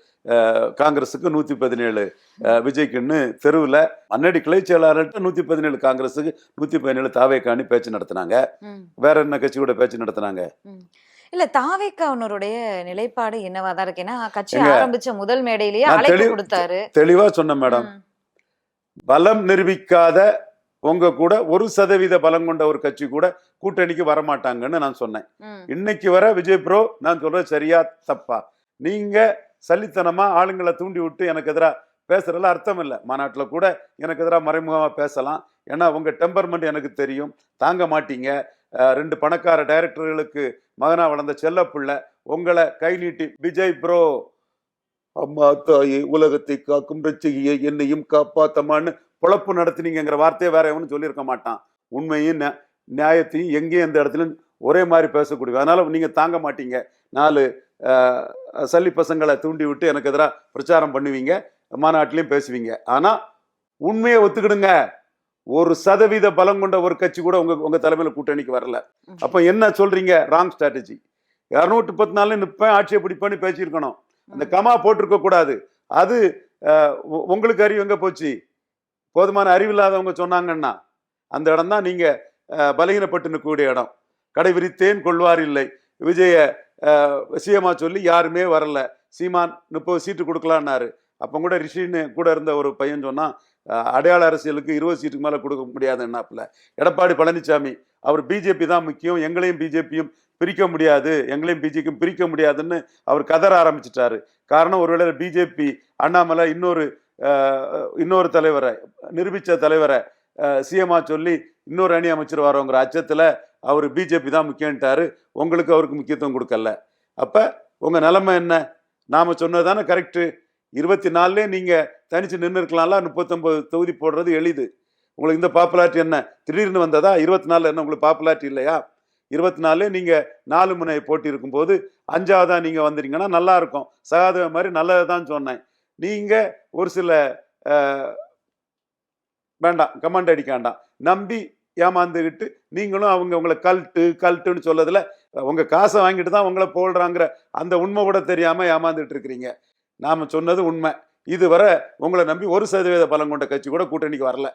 காங்கிரஸுக்கு 117 விஜய்க்குன்னு தெருவில் அன்னடி கிளை செயலாளர்கிட்ட 117 காங்கிரஸுக்கு 117 தாவேக்காணி பேச்சு நடத்தினாங்க. வேற என்ன கட்சி கூட பேச்சு நடத்தினாங்க? இல்ல தாவேக்காவினருடைய நிலைப்பாடு என்னவாதான் இருக்கு? ஏன்னா கட்சி ஆரம்பிச்ச முதல் மேடையிலேயே அழைப்பு கொடுத்தாரு. தெளிவா சொன்ன மேடம், பலம் நிரூபிக்காத உங்க கூட 1% பலம் கொண்ட ஒரு கட்சி கூட கூட்டணிக்கு வரமாட்டாங்கன்னு நான் சொன்னேன். இன்னைக்கு வர விஜய் ப்ரோ நான் சொல்றது சரியா தப்பா? நீங்க சல்லித்தனமா ஆளுங்களை தூண்டி விட்டு எனக்கு எதிராக பேசுறதுல அர்த்தம் இல்லை. மாநாட்டில் கூட எனக்கு எதிராக மறைமுகமா பேசலாம். ஏன்னா உங்க டெம்பர்மெண்ட் எனக்கு தெரியும், தாங்க மாட்டீங்க. 2 பணக்கார டைரக்டர்களுக்கு மகனா வளர்ந்த செல்ல பிள்ளை உங்களை கை நீட்டி விஜய் ப்ரோ அம்மா தாயே உலகத்தை காக்கும் ரட்சகியை என்னையும் காப்பாத்தமான்னு பொழப்பு நடத்தினீங்கிற வார்த்தையை வேற எவனும் சொல்லியிருக்க மாட்டான். உண்மையும் நியாயத்தையும் எங்கேயும் எந்த இடத்துலையும் ஒரே மாதிரி பேசக்கூடிய, அதனால நீங்க தாங்க மாட்டீங்க. 4 சல்லி பசங்களை தூண்டி விட்டு எனக்கு எதிராக பிரச்சாரம் பண்ணுவீங்க, மாநாட்டிலையும் பேசுவீங்க. ஆனா உண்மையை ஒத்துக்கிடுங்க, 1% பலம் கொண்ட ஒரு கட்சி கூட உங்க தலைமையில கூட்டணிக்கு வரல. அப்ப என்ன சொல்றீங்க? Wrong strategy. 214 நிப்பேன் ஆட்சியை பிடிப்பேன்னு பேசியிருக்கணும். அந்த கமா போட்டிருக்க கூடாது. அது உங்களுக்கு அறிவு எங்க போச்சு? போதுமான அறிவில்லாதவங்க சொன்னாங்கன்னா அந்த இடம் தான் நீங்க பலகீனப்பட்டு நிற்கக்கூடிய இடம். கடை விரித்தேன் கொள்வார் இல்லை. விஜய சிஎம்மா சொல்லி யாருமே வரல. சீமான் 30 சீட்டு கொடுக்கலான்னாரு. அப்போ கூட ரிஷின்னு கூட இருந்த ஒரு பையன் சொன்னா, அடையாள அரசியலுக்கு 20 சீட்டுக்கு மேலே கொடுக்க முடியாதுன்னாப்புல. எடப்பாடி பழனிசாமி அவர் பிஜேபி தான் முக்கியம், எங்களையும் பிஜேபியும் பிரிக்க முடியாது, எங்களையும் பிஜேபியும் பிரிக்க முடியாதுன்னு அவர் கதற ஆரம்பிச்சிட்டாரு. காரணம், ஒருவேளை பிஜேபி அண்ணாமலை இன்னொரு தலைவரை நிரூபித்த தலைவரை சிஎம்மா சொல்லி இன்னொரு அணி அமைச்சர் வரோங்கிற அச்சத்தில் அவர் பிஜேபி தான் முக்கியன்ட்டாரு. உங்களுக்கு அவருக்கு முக்கியத்துவம் கொடுக்கல. அப்போ உங்கள் நிலைமை என்ன? நாம் சொன்னது தானே கரெக்டு. 24 நீங்கள் தனித்து நின்று இருக்கலாம்ல. 39 தொகுதி போடுறது எளிது. உங்களுக்கு இந்த பாப்புலாரிட்டி என்ன திடீர்னு வந்ததா? 24 என்ன உங்களுக்கு பாப்புலாரிட்டி இல்லையா? 24 நீங்கள் 4 முனை போட்டி இருக்கும்போது 5ஆவதா நீங்கள் வந்துட்டீங்கன்னா நல்லா இருக்கும். சகாதேவ மாதிரி நல்லதை தான் சொன்னேன். நீங்கள் ஒரு சில வேண்டாம் கமாண்ட் அடிக்க வேண்டாம், நம்பி ஏமாந்துக்கிட்டு நீங்களும் உங்களை கல்ட்டுன்னு சொல்லதில் உங்கள் காசை வாங்கிட்டு தான் உங்களை போடுறாங்கிற அந்த உண்மை கூட தெரியாமல் ஏமாந்துட்டு இருக்கிறீங்க. நாம் சொன்னது உண்மை. இதுவரை உங்களை நம்பி 1% பலம் கொண்ட கட்சி கூட கூட்டணிக்கு வரல.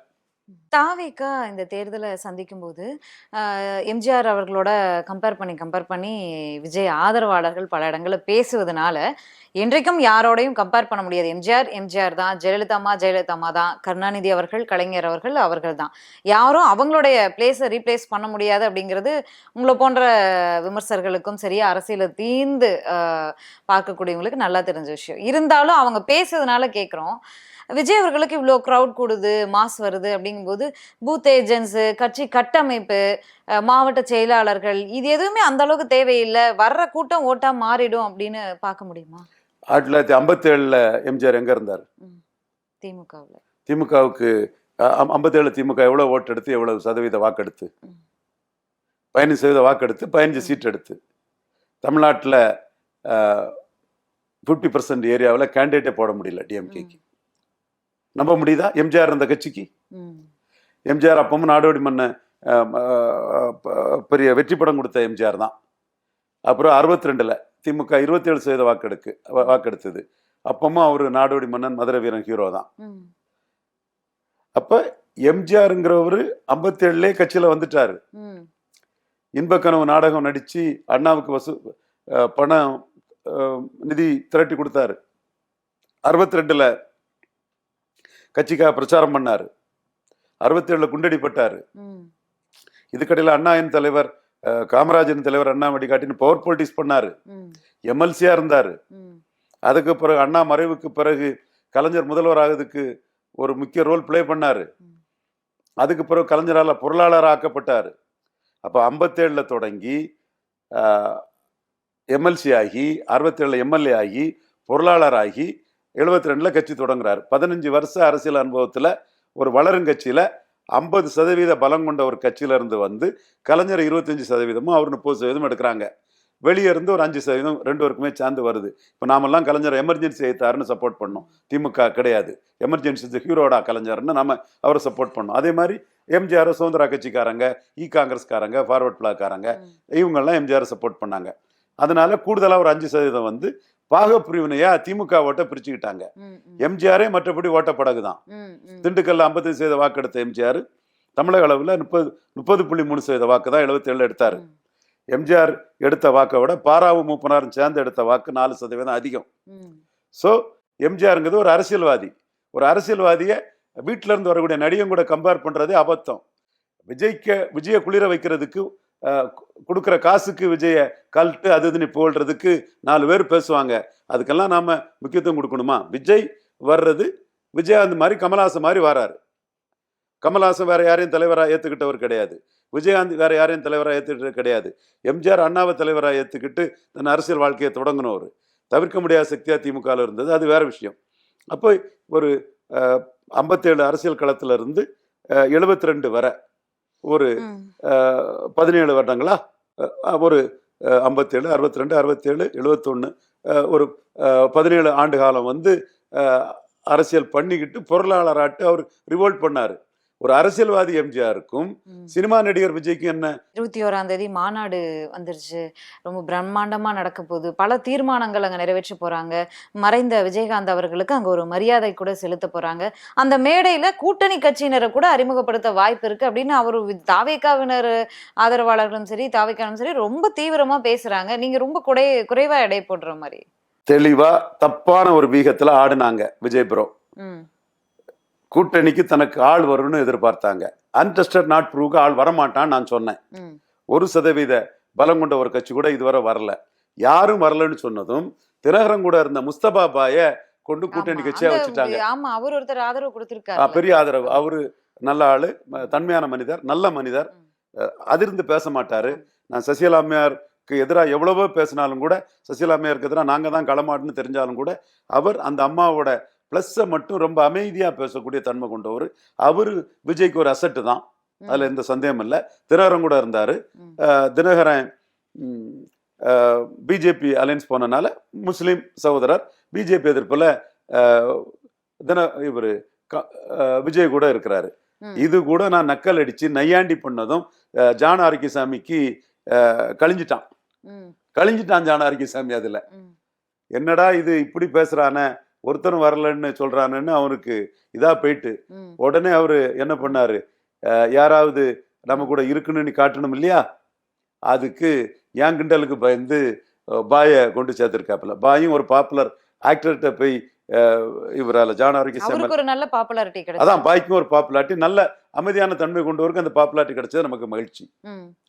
தாவேகா இந்த தேர்தலை சந்திக்கும் போது எம்ஜிஆர் அவர்களோட கம்பேர் பண்ணி விஜய் ஆதரவாளர்கள் பல இடங்கள்ல பேசுவதனால என்றைக்கும் யாரோடையும் கம்பேர் பண்ண முடியாது. எம்ஜிஆர் எம்ஜிஆர் தான், ஜெயலலிதா அம்மா தான், கருணாநிதி அவர்கள் கலைஞர் அவர்கள் தான். யாரும் அவங்களுடைய பிளேஸை ரீப்ளேஸ் பண்ண முடியாது அப்படிங்கிறது உங்களை போன்ற விமர்சகர்களுக்கும் சரி, அரசியலை தீர்ந்து பார்க்கக்கூடியவங்களுக்கு நல்லா தெரிஞ்ச விஷயம். இருந்தாலும் அவங்க பேசுறதுனால கேட்குறோம், விஜய் அவர்களுக்கு இவ்வளோ க்ரௌட் கூடுது, மாஸ் வருது அப்படிங்கும்போது பூத் ஏஜென்ட்ஸு, கட்சி கட்டமைப்பு, மாவட்ட செயலாளர்கள் இது எதுவுமே அந்த அளவுக்கு தேவையில்லை, வர்ற கூட்டம் ஓட்டா மாறிடும் அப்படின்னு பார்க்க முடியுமா? 1957 எம்ஜிஆர் எங்க இருந்தார்? திமுகவில். திமுகவுக்கு 57 திமுக எவ்வளவு ஓட்டு எடுத்து, எவ்வளவு சதவீத வாக்கெடுத்து? 15% வாக்கெடுத்து, 15 சீட் எடுத்து. தமிழ்நாட்டில் 50% ஏரியாவில் கேண்டிடேட்டே போட முடியல டிஎம்கேக்கு. நம்ப முடியுதா? எம்ஜிஆர் இருந்த கட்சிக்கு. எம்ஜிஆர் அப்பவும் நாடோடி மன்ன பெரிய வெற்றி படம் கொடுத்த எம்ஜிஆர் தான். அப்புறம் 62 திமுக 27% வாக்கெடுத்தது. அப்பவும் அவர் நாடோடி மன்னன், மதுரை வீரன் ஹீரோ தான். அப்ப எம்ஜிஆருங்கிறவரு 57 கட்சியில வந்துட்டாரு. இன்பக்கனவு நாடகம் நடிச்சு அண்ணாவுக்கு பணம் நிதி திரட்டி கொடுத்தாரு. 62 கட்சிக்காக பிரச்சாரம் பண்ணாரு. 67 குண்டடிப்பட்டாரு. இதுக்கடையில் அண்ணாவின் தலைவர், காமராஜரின் தலைவர் அண்ணா வடிகாட்டின்னு பவர் பொலிட்டிக்ஸ் பண்ணாரு. எம்எல்சியா இருந்தாரு. அதுக்கு பிறகு அண்ணா மறைவுக்கு பிறகு கலைஞர் முதல்வர் ஆகுதுக்கு ஒரு முக்கிய ரோல் பிளே பண்ணாரு. அதுக்கு பிறகு கலைஞரால பொருளாளர் ஆக்கப்பட்டாரு. அப்ப 57 தொடங்கி எம்எல்சி ஆகி, 67 எம்எல்ஏ ஆகி, பொருளாளர் ஆகி, 72 கட்சி தொடங்குறாரு. 15 வருஷ அரசியல் அனுபவத்துல ஒரு வளரும் கட்சியில 50% பலம் கொண்ட ஒரு கட்சியில இருந்து வந்து கலைஞர் 25%, அவர் 30% எடுக்கிறாங்க. வெளியே இருந்து ஒரு 5% ரெண்டு பேருக்குமே சேர்ந்து வருது. இப்போ நாமெல்லாம் கலைஞர் எமர்ஜென்சி ஐத்தாருன்னு சப்போர்ட் பண்ணோம். திமுக கிடையாது, எமர்ஜென்சி ஹீரோடா கலைஞர்னு நம்ம அவரை சப்போர்ட் பண்ணோம். அதே மாதிரி எம்ஜிஆர் சுதந்திரா கட்சிக்காரங்க, காங்கிரஸ்காரங்க, ஃபார்வர்ட் பிளாக்காரங்க இவங்கெல்லாம் எம்ஜிஆர் சப்போர்ட் பண்ணாங்க. அதனால கூடுதலாக ஒரு 5% வந்து பாகப்பிரிவினையா திமுக ஓட்டை பிரிச்சுக்கிட்டாங்க. எம்ஜிஆரே மற்றபடி ஓட்டப்படகுதான். திண்டுக்கல்ல 50% வாக்கெடுத்த எம்ஜிஆர் தமிழக அளவில் 30.3% வாக்கு தான் 77 எடுத்தாரு. எம்ஜிஆர் எடுத்த வாக்கை விட பாராவும் மூப்பனாரும் சேர்ந்து எடுத்த வாக்கு 4% அதிகம். ஸோ எம்ஜிஆருங்கிறது ஒரு அரசியல்வாதி. ஒரு அரசியல்வாதியை வீட்டில இருந்து வரக்கூடிய நடிகன் கூட கம்பேர் பண்றதே அபத்தம். விஜய குளிர வைக்கிறதுக்கு கொடுக்குற காசுக்கு விஜய கல்ட்டு அது இதுன்னு போடுறதுக்கு 4 பேர் பேசுவாங்க. அதுக்கெல்லாம் நாம முக்கியத்துவம் கொடுக்கணுமா? விஜய் வர்றது விஜயகாந்த் மாதிரி, கமல்ஹாசன் மாதிரி வராரு. கமல்ஹாசன் வேற யாரையும் தலைவராக ஏற்றுக்கிட்டவர் கிடையாது. விஜயகாந்த் வேற யாரையும் தலைவராக ஏற்றுக்கிட்டது கிடையாது. எம்ஜிஆர் அண்ணாவை தலைவராக ஏற்றுக்கிட்டு தன் அரசியல் வாழ்க்கையை தொடங்கினவர். தவிர்க்க முடியாத சக்தியா திமுக இருந்தது, அது வேற விஷயம். அப்போ ஒரு 57 அரசியல் களத்துல இருந்து 72 வரை ஒரு 17 வருடங்களா, ஒரு 57, 62, 67, 71 ஒரு 17 ஆண்டு காலம் வந்து அரசியல் பண்ணிக்கிட்டு பொருளாளராட்டு அவர் ரிவோல்ட் பண்ணாரு. ஒரு அரசியல்வாதி எம்ஜிஆருக்கும் சினிமா நடிகர் விஜய்க்கும் என்ன? 21ஆம் தேதி மாநாடு வந்துருச்சு, ரொம்ப பிரம்மாண்டமா நடக்க போகுது, பல தீர்மானங்கள் அங்க நிறைவேற்ற போறாங்க. மறைந்த விஜயகாந்த் அவர்களுக்கு அங்க ஒரு மரியாதை கூட செலுத்த போறாங்க. அந்த மேடையில கூட்டணி கட்சியினரை கூட அறிமுகப்படுத்த வாய்ப்பு இருக்கு அப்படின்னு அவரு தாவேகாவினர் ஆதரவாளர்களும் சரி, தாவேகாவும் சரி ரொம்ப தீவிரமா பேசுறாங்க. நீங்க ரொம்ப குறைவா எடை போடுற மாதிரி. தெளிவா தப்பான ஒரு வீகத்துல ஆடுனாங்க விஜய் ப்ரோ. கூட்டணிக்கு தனக்கு ஆள் வரும்னு எதிர்பார்த்தாங்க. அன்டெஸ்டட் நாட் ப்ரூவ்க்கு ஆள் வரமாட்டான்னு நான் சொன்னேன். 1% பலம் கொண்ட ஒரு கட்சி கூட இதுவரை வரல. யாரும் வரலன்னு சொன்னதும் தினகரன் கூட இருந்த முஸ்தபா பாய கொண்டு கூட்டணி கட்சியா வச்சுட்டாங்க. அவர் ஒருத்தர் ஆதரவு கொடுத்திருக்காரு, பெரிய ஆதரவு. அவரு நல்ல ஆளு, தன்மையான மனிதர், நல்ல மனிதர். அதிர்ந்து பேச மாட்டாரு. நான் சசிகலா அம்மையாருக்கு எதிராக எவ்வளவோ பேசினாலும் கூட, சசிகலா அம்மையாருக்கு எதிராக நாங்க தான் களமாட்டுன்னு தெரிஞ்சாலும் கூட, அவர் அந்த அம்மாவோட பிளஸ்ஸை மட்டும் ரொம்ப அமைதியா பேசக்கூடிய தன்மை கொண்டவர். அவரு விஜய்க்கு ஒரு அசட்டு தான், அதுல எந்த சந்தேகம் இல்லை. தினகரன் கூட இருந்தாரு. தினகரன் பிஜேபி அலைன்ஸ் போனனால முஸ்லீம் சகோதரர், பிஜேபி எதிர்ப்புல இவரு விஜய் கூட இருக்கிறாரு. இது கூட நான் நக்கல் அடிச்சு நையாண்டி பண்ணதும் ஜான் ஆரோக்கியசாமிக்கு கழிஞ்சிட்டான் ஜான் ஆரோக்கியசாமி. அதுல என்னடா இது இப்படி பேசுறானே, ஒருத்தரும் வரலன்னு சொல்றானுன்னு அவனுக்கு இதா போயிட்டு ம். உடனே அவரு என்ன பண்ணாரு, யாராவது நம்ம கூட இருக்குன்னு நீ காட்டணும் இல்லையா, அதுக்கு என் கிண்டலுக்கு பயந்து பாய கொண்டு சேர்த்திருக்காப்புல. பாயும் ஒரு பாப்புலர் ஆக்டர்கிட்ட போய் இவரால ஜான் ஆரோக்கிய அவருக்கு ஒரு நல்ல பாப்புலாரிட்டி அதான் கிடைச்சது. பாய்க்கும் ஒரு பாப்புலாரிட்டி, நல்ல அமைதியான தன்மை கொண்டவருக்கு அந்த பாப்புலாரிட்டி கிடைச்சது நமக்கு மகிழ்ச்சி.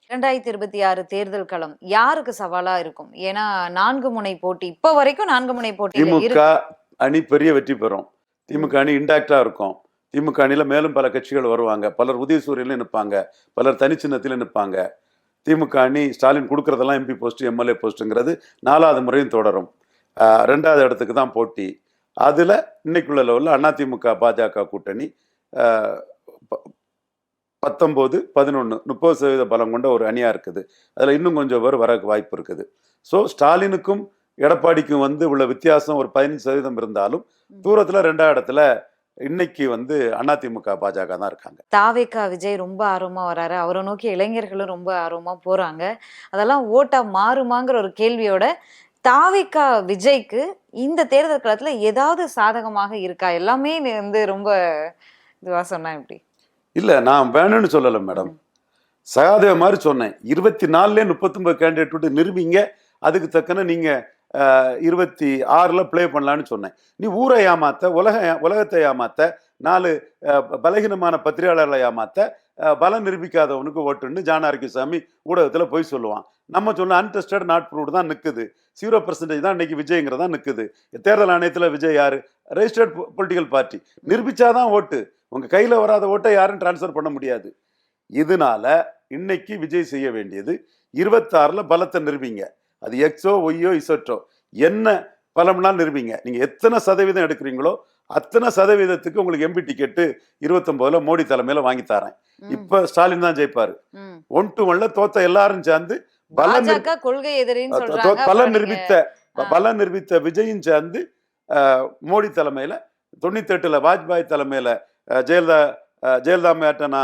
2026 தேர்தல் களம் யாருக்கு சவாலா இருக்கும்? ஏன்னா 4 முனை போட்டி, இப்போ வரைக்கும் 4 முனை போட்டியில திமுக இருக்கு. அணி பெரிய வெற்றி பெறும். திமுக அணி இன்டாக்டா இருக்கும். திமுக அணியில மேலும் பல கட்சிகள் வருவாங்க. பலர் உதயசூரியன்ல நிற்பாங்க, பலர் தனிச்சின்னத்தில் நிற்பாங்க. திமுக அணி ஸ்டாலின் கொடுக்கறதெல்லாம் எம்பி போஸ்ட், எம்எல்ஏ போஸ்ட்டுங்கிறது 4வது முறையும் தொடரும். 2வது இடத்துக்கு தான் போட்டி. அதுல இன்னைக்குள்ள லெவலில் அதிமுக பாஜக கூட்டணி 19, 11, 30% பலம் கொண்ட ஒரு அணியா இருக்குது. அதுல இன்னும் கொஞ்சம் பேர் வர வாய்ப்பு இருக்குது. ஸோ ஸ்டாலினுக்கும் எடப்பாடிக்கும் வந்து உள்ள வித்தியாசம் ஒரு 15% இருந்தாலும் தூரத்துல 2வது இடத்துல இன்னைக்கு வந்து அதிமுக பாஜக தான் இருக்காங்க. தாவேகா விஜய் ரொம்ப ஆர்வமா வராரு, அவரை நோக்கி இளைஞர்களும் ரொம்ப ஆர்வமா போறாங்க. அதெல்லாம் ஓட்டா மாறுமாங்கிற ஒரு கேள்வியோட தாவேகா விஜய்க்கு இந்த தேர்தல் களத்துல ஏதாவது சாதகமாக இருக்கா? எல்லாமே வந்து ரொம்ப இதுவா சொன்னா எப்படி? இல்ல, நான் வேணும்னு சொல்லல மேடம், சகாதேவ மாதிரி சொன்னேன். 24 39 கேண்டிடேட் விட்டு நிரூபிங்க, அதுக்கு தக்கன நீங்க 26ல பிளே பண்ணலான்னு சொன்னேன். நீ ஊரை ஏமாத்த, உலகத்தை ஏமாத்த, 4 பலகீனமான பத்திரிகையாளர்களை ஏமாத்த, பலம் நிரூபிக்காதவனுக்கு ஓட்டுன்னு ஜான் ஆரோக்கியசாமி ஊடகத்துல போய் சொல்லுவான். நம்ம சொன்ன அன்டெஸ்டட் நாட் ப்ரூவ்டு தான் நிற்குது. 0% தான் இன்னைக்கு விஜய்ங்கிறதா நிற்குது. தேர்தல் ஆணையத்துல விஜய் யாரு? Registered political party. நிரூபிச்சாதான் ஓட்டு. உங்க கையில வராத ஓட்டை யாரும் டிரான்ஸ்ஃபர் பண்ண முடியாது. இதனால இன்னைக்கு விஜய் செய்ய வேண்டியது 26ல பலத்தை நிரூபிங்க. அது எக்ஸோ ஒய்யோ இசட்டோ என்ன பலம்லாம் நிரூபிங்க. நீங்க எத்தனை சதவீதம் எடுக்கிறீங்களோ அத்தனை சதவீதத்துக்கு உங்களுக்கு எம்பி டிக்கெட்டு 29ல மோடி தலைமையில வாங்கி தரேன். இப்ப ஸ்டாலின் தான் ஜெயிப்பாரு. 1 to 1ல தோத்த எல்லாரும் சேர்ந்து பாஜக கொள்கை எதிரின்னு சொல்றாங்க. பலம் நிரூபித்த விஜயும் சேர்ந்து மோடி தலைமையில 98ல வாஜ்பாய் தலைமையில ஜெயலலிதா மேட்டனா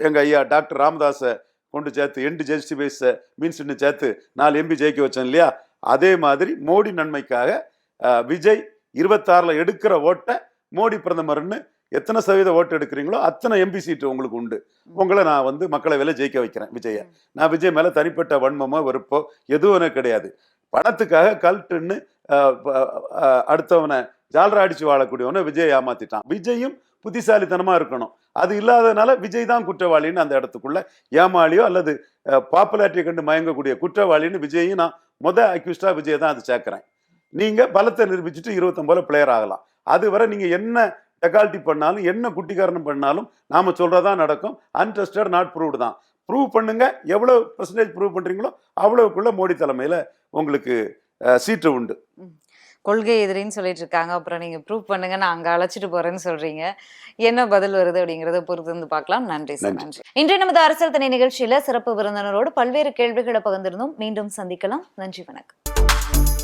எங்க ஐயா டாக்டர் ராமதாஸை கொண்டு சேர்த்து எண்டு ஜஸ்டிஃபைஸ் மீன்ஸ்ன்னு சேர்த்து 4 எம்பி ஜெயிக்க வச்சோம் இல்லையா, அதே மாதிரி மோடி நன்மைக்காக விஜய் 26ல எடுக்கிற ஓட்டை மோடி பிரதமர்னு எத்தனை சதவீத ஓட்டு எடுக்கிறீங்களோ அத்தனை எம்பி சீட்டு உங்களுக்கு உண்டு. உங்களை நான் வந்து மக்களவையில் ஜெயிக்க வைக்கிறேன் விஜய. நான் விஜய் மேல தனிப்பட்ட வன்மமோ வெறுப்போ எதுவும் எனக்கு கிடையாது. பணத்துக்காக கல்ட்டுன்னு அடுத்தவனை ஜால்ரா அடிச்சு வாழக்கூடியவனை விஜய் ஏமாத்திட்டான். விஜயும் புத்திசாலித்தனமா இருக்கணும். அது இல்லாதனால விஜய் தான் குற்றவாளின்னு அந்த இடத்துக்குள்ள ஏமாளியோ அல்லது பாப்புலாரிட்டியை கண்டு மயங்கக்கூடிய குற்றவாளின்னு விஜயும் நான் அக்யூஸ்டா விஜய் தான் அது சேர்க்கிறேன். நீங்க பலத்தை நிரூபிச்சுட்டு 29ல பிளேயர் ஆகலாம். அதுவரை நீங்க என்ன டெகால்ட்டி பண்ணாலும் என்ன குட்டிக்காரணம் பண்ணாலும் நாம சொல்றதா நடக்கும். அன்டெஸ்டட் நாட் ப்ரூவ்டு தான். ப்ரூவ் பண்ணுங்க. எவ்வளவு பெர்சன்டேஜ் ப்ரூவ் பண்றீங்களோ அவ்வளவுக்குள்ள மோடி தலைமையில உங்களுக்கு சீட்டு உண்டு. கொள்கை எதிரின்னு சொல்லிட்டு இருக்காங்க. அப்புறம் நீங்க ப்ரூவ் பண்ணுங்க, நான் அங்க அழைச்சிட்டு போறேன்னு சொல்றீங்க. என்ன பதில் வருது அப்படிங்கறத பொறுத்து வந்து பார்க்கலாம். நன்றி சார், நன்றி. இன்றைய நமது அரசியல் தனி நிகழ்ச்சியில சிறப்பு விருந்தினரோடு பல்வேறு கேள்விகளை பகிர்ந்திருந்தோம். மீண்டும் சந்திக்கலாம். நன்றி, வணக்கம்.